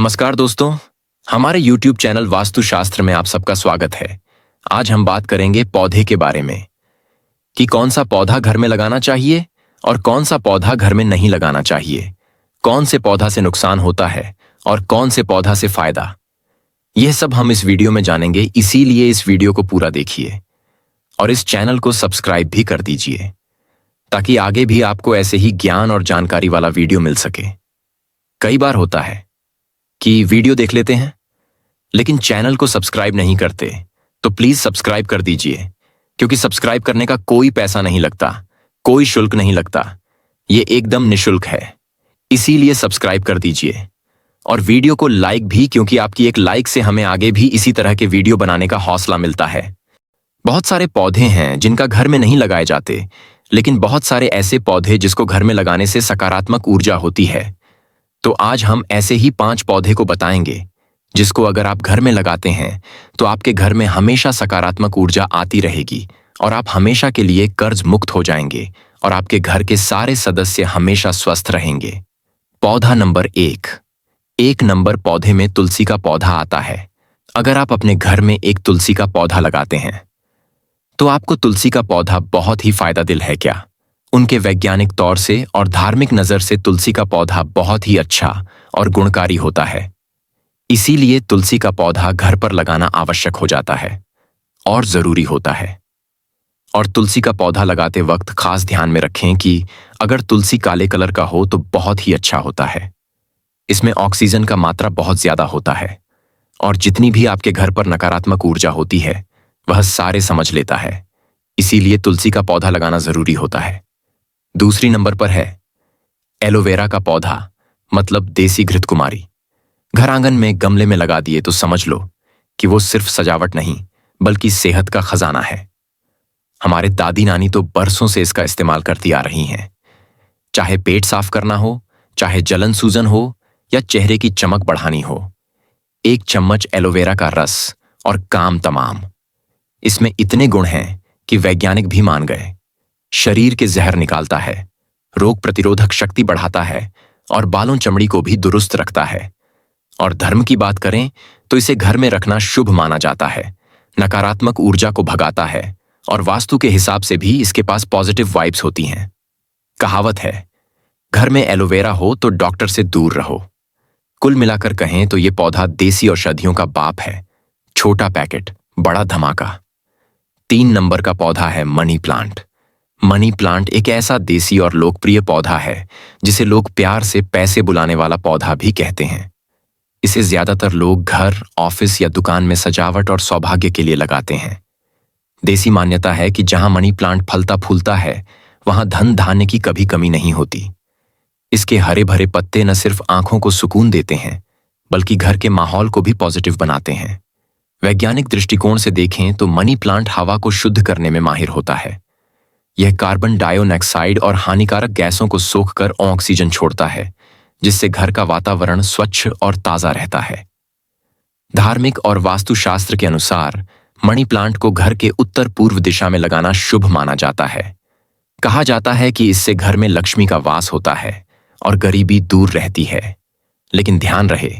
नमस्कार दोस्तों, हमारे YouTube चैनल वास्तुशास्त्र में आप सबका स्वागत है। आज हम बात करेंगे पौधे के बारे में कि कौन सा पौधा घर में लगाना चाहिए और कौन सा पौधा घर में नहीं लगाना चाहिए, कौन से पौधा से नुकसान होता है और कौन से पौधा से फायदा। यह सब हम इस वीडियो में जानेंगे, इसीलिए इस वीडियो को पूरा देखिए और इस चैनल को सब्सक्राइब भी कर दीजिए ताकि आगे भी आपको ऐसे ही ज्ञान और जानकारी वाला वीडियो मिल सके। कई बार होता है कि वीडियो देख लेते हैं लेकिन चैनल को सब्सक्राइब नहीं करते, तो प्लीज सब्सक्राइब कर दीजिए क्योंकि सब्सक्राइब करने का कोई पैसा नहीं लगता, कोई शुल्क नहीं लगता, ये एकदम निशुल्क है। इसीलिए सब्सक्राइब कर दीजिए और वीडियो को लाइक भी, क्योंकि आपकी एक लाइक से हमें आगे भी इसी तरह के वीडियो बनाने का हौसला मिलता है। बहुत सारे पौधे हैं जिनका घर में नहीं लगाए जाते, लेकिन बहुत सारे ऐसे पौधे जिसको घर में लगाने से सकारात्मक ऊर्जा होती है। तो आज हम ऐसे ही 5 पौधे को बताएंगे जिसको अगर आप घर में लगाते हैं तो आपके घर में हमेशा सकारात्मक ऊर्जा आती रहेगी और आप हमेशा के लिए कर्ज मुक्त हो जाएंगे और आपके घर के सारे सदस्य हमेशा स्वस्थ रहेंगे। पौधा नंबर 1 नंबर पौधे में तुलसी का पौधा आता है। अगर आप अपने घर में एक तुलसी का पौधा लगाते हैं तो आपको तुलसी का पौधा बहुत ही फायदा दिल है क्या? उनके वैज्ञानिक तौर से और धार्मिक नजर से तुलसी का पौधा बहुत ही अच्छा और गुणकारी होता है। इसीलिए तुलसी का पौधा घर पर लगाना आवश्यक हो जाता है और जरूरी होता है। और तुलसी का पौधा लगाते वक्त खास ध्यान में रखें कि अगर तुलसी काले कलर का हो तो बहुत ही अच्छा होता है। इसमें ऑक्सीजन का मात्रा बहुत ज्यादा होता है और जितनी भी आपके घर पर नकारात्मक ऊर्जा होती है वह सारे समझ लेता है। इसीलिए तुलसी का पौधा लगाना जरूरी होता है। दूसरी नंबर पर है एलोवेरा का पौधा, मतलब देसी घृतकुमारी। घर आंगन में गमले में लगा दिए तो समझ लो कि वो सिर्फ सजावट नहीं बल्कि सेहत का खजाना है। हमारे दादी नानी तो बरसों से इसका इस्तेमाल करती आ रही हैं। चाहे पेट साफ करना हो, चाहे जलन सूजन हो या चेहरे की चमक बढ़ानी हो, 1 चम्मच एलोवेरा का रस और काम तमाम। इसमें इतने गुण हैं कि वैज्ञानिक भी मान गए। शरीर के जहर निकालता है, रोग प्रतिरोधक शक्ति बढ़ाता है और बालों चमड़ी को भी दुरुस्त रखता है। और धर्म की बात करें तो इसे घर में रखना शुभ माना जाता है, नकारात्मक ऊर्जा को भगाता है और वास्तु के हिसाब से भी इसके पास पॉजिटिव वाइब्स होती हैं। कहावत है, घर में एलोवेरा हो तो डॉक्टर से दूर रहो। कुल मिलाकर कहें तो ये पौधा देसी औषधियों का बाप है। छोटा पैकेट, बड़ा धमाका। 3 नंबर का पौधा है मनी प्लांट। मनी प्लांट एक ऐसा देसी और लोकप्रिय पौधा है जिसे लोग प्यार से पैसे बुलाने वाला पौधा भी कहते हैं। इसे ज्यादातर लोग घर, ऑफिस या दुकान में सजावट और सौभाग्य के लिए लगाते हैं। देसी मान्यता है कि जहां मनी प्लांट फलता फूलता है वहां धन धान्य की कभी कमी नहीं होती। इसके हरे भरे पत्ते न सिर्फ आंखों को सुकून देते हैं बल्कि घर के माहौल को भी पॉजिटिव बनाते हैं। वैज्ञानिक दृष्टिकोण से देखें तो मनी प्लांट हवा को शुद्ध करने में माहिर होता है। यह कार्बन डाइऑक्साइड और हानिकारक गैसों को सोखकर ऑक्सीजन छोड़ता है, जिससे घर का वातावरण स्वच्छ और ताजा रहता है। धार्मिक और वास्तुशास्त्र के अनुसार मनी प्लांट को घर के उत्तर पूर्व दिशा में लगाना शुभ माना जाता है। कहा जाता है कि इससे घर में लक्ष्मी का वास होता है और गरीबी दूर रहती है। लेकिन ध्यान रहे,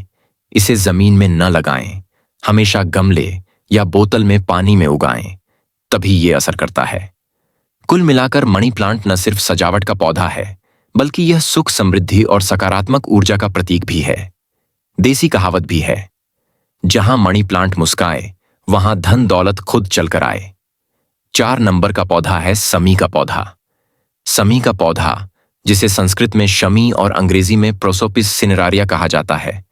इसे जमीन में न लगाएं, हमेशा गमले या बोतल में पानी में उगाएं, तभी ये असर करता है। कुल मिलाकर मनी प्लांट न सिर्फ सजावट का पौधा है बल्कि यह सुख, समृद्धि और सकारात्मक ऊर्जा का प्रतीक भी है। देसी कहावत भी है, जहां मनी प्लांट मुस्काए वहां धन दौलत खुद चलकर आए। 4 नंबर का पौधा है समी का पौधा। समी का पौधा, जिसे संस्कृत में शमी और अंग्रेजी में प्रोसोपिस सिनेरारिया कहा जाता है,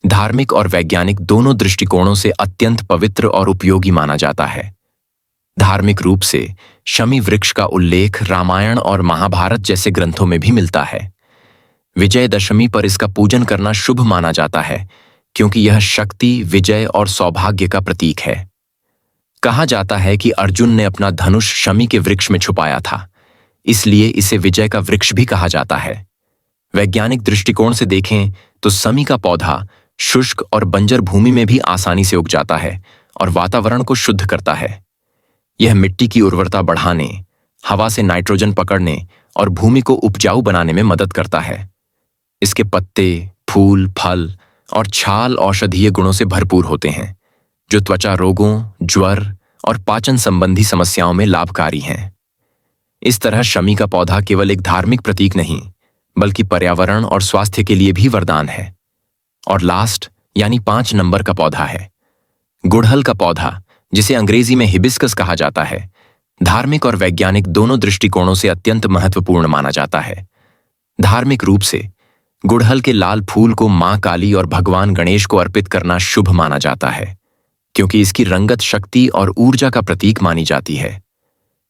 धार्मिक और वैज्ञानिक दोनों दृष्टिकोणों से अत्यंत पवित्र और उपयोगी माना जाता है। धार्मिक रूप से शमी वृक्ष का उल्लेख रामायण और महाभारत जैसे ग्रंथों में भी मिलता है। विजयदशमी पर इसका पूजन करना शुभ माना जाता है क्योंकि यह शक्ति, विजय और सौभाग्य का प्रतीक है। कहा जाता है कि अर्जुन ने अपना धनुष शमी के वृक्ष में छुपाया था, इसलिए इसे विजय का वृक्ष भी कहा जाता है। वैज्ञानिक दृष्टिकोण से देखें तो समी का पौधा शुष्क और बंजर भूमि में भी आसानी से उग जाता है और वातावरण को शुद्ध करता है। यह मिट्टी की उर्वरता बढ़ाने, हवा से नाइट्रोजन पकड़ने और भूमि को उपजाऊ बनाने में मदद करता है। इसके पत्ते, फूल, फल और छाल औषधीय गुणों से भरपूर होते हैं, जो त्वचा रोगों, ज्वर और पाचन संबंधी समस्याओं में लाभकारी हैं। इस तरह शमी का पौधा केवल एक धार्मिक प्रतीक नहीं, बल्कि पर्यावरण और स्वास्थ्य के लिए भी वरदान है। और लास्ट यानी 5 नंबर का पौधा है गुड़हल का पौधा, जिसे अंग्रेजी में हिबिस्कस कहा जाता है। धार्मिक और वैज्ञानिक दोनों दृष्टिकोणों से अत्यंत महत्वपूर्ण माना जाता है। धार्मिक रूप से गुड़हल के लाल फूल को मां काली और भगवान गणेश को अर्पित करना शुभ माना जाता है, क्योंकि इसकी रंगत शक्ति और ऊर्जा का प्रतीक मानी जाती है।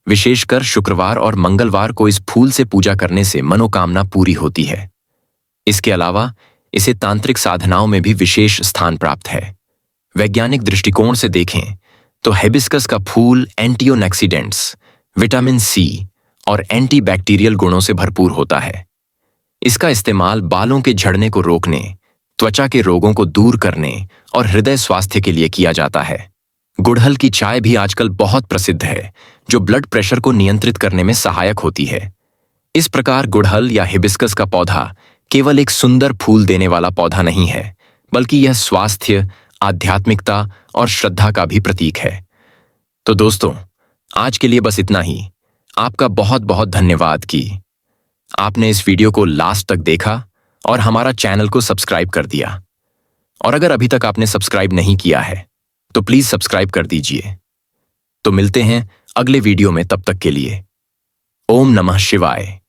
विशेषकर शुक्रवार और मंगलवार को इस फूल से पूजा करने से मनोकामना पूरी होती है। इसके अलावा इसे तांत्रिक साधनाओं में भी विशेष स्थान प्राप्त है। वैज्ञानिक दृष्टिकोण से देखें तो हिबिस्कस का फूल एंटीऑक्सीडेंट्स, विटामिन सी और एंटीबैक्टीरियल गुणों से भरपूर होता है। इसका इस्तेमाल बालों के झड़ने को रोकने, त्वचा के रोगों को दूर करने और हृदय स्वास्थ्य के लिए किया जाता है। गुड़हल की चाय भी आजकल बहुत प्रसिद्ध है, जो ब्लड प्रेशर को नियंत्रित करने में सहायक होती है। इस प्रकार गुड़हल या हिबिस्कस का पौधा केवल एक सुंदर फूल देने वाला पौधा नहीं है, बल्कि यह स्वास्थ्य, आध्यात्मिकता और श्रद्धा का भी प्रतीक है। तो दोस्तों, आज के लिए बस इतना ही। आपका बहुत बहुत धन्यवाद कि आपने इस वीडियो को लास्ट तक देखा और हमारा चैनल को सब्सक्राइब कर दिया। और अगर अभी तक आपने सब्सक्राइब नहीं किया है तो प्लीज सब्सक्राइब कर दीजिए। तो मिलते हैं अगले वीडियो में, तब तक के लिए ओम नमः शिवाय।